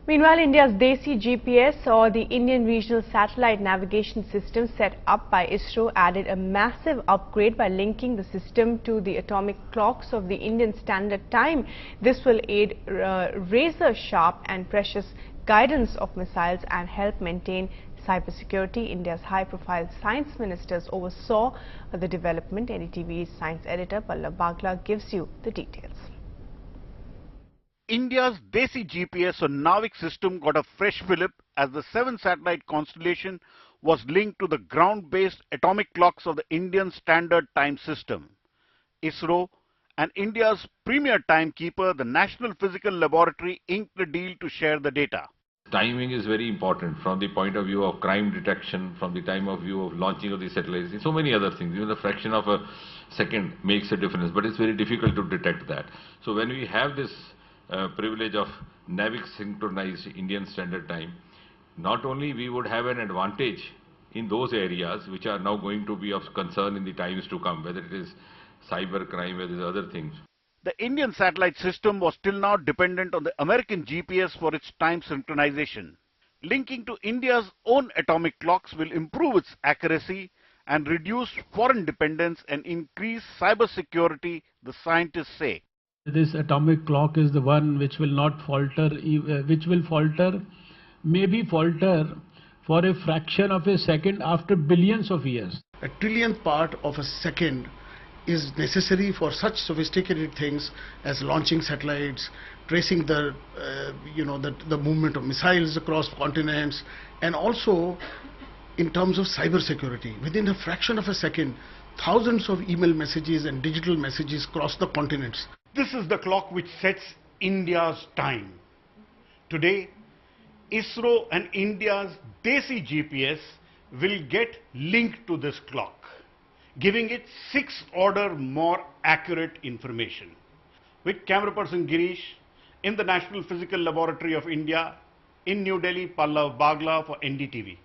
Meanwhile, India's Desi GPS, or the Indian Regional Satellite Navigation System set up by ISRO, added a massive upgrade by linking the system to the atomic clocks of the Indian Standard Time. This will aid razor-sharp and precious guidance of missiles and help maintain cybersecurity. India's high-profile science ministers oversaw the development. NDTV's science editor Pallav Bagla gives you the details. India's Desi GPS or Navik system got a fresh fillip as the 7-satellite constellation was linked to the ground-based atomic clocks of the Indian Standard Time system. ISRO and India's premier timekeeper, the National Physical Laboratory, inked the deal to share the data. Timing is very important from the point of view of crime detection, from the time of view of launching of the satellites, so many other things. Even the fraction of a second makes a difference, but it's very difficult to detect that. So when we have this privilege of NAVIC synchronized Indian Standard Time, not only we would have an advantage in those areas which are now going to be of concern in the times to come, whether it is cyber crime, whether it is other things. The Indian satellite system was till now dependent on the American GPS for its time synchronization. Linking to India's own atomic clocks will improve its accuracy and reduce foreign dependence and increase cyber security, the scientists say. This atomic clock is the one which will not falter, maybe falter for a fraction of a second after billions of years. A trillionth part of a second is necessary for such sophisticated things as launching satellites, tracing the movement of missiles across continents, and also in terms of cyber security. Within a fraction of a second, thousands of email messages and digital messages cross the continents. This is the clock which sets India's time. Today, ISRO and India's Desi GPS will get linked to this clock, giving it 6 orders more accurate information. With camera person Girish in the National Physical Laboratory of India in New Delhi, Pallav Bagla for NDTV.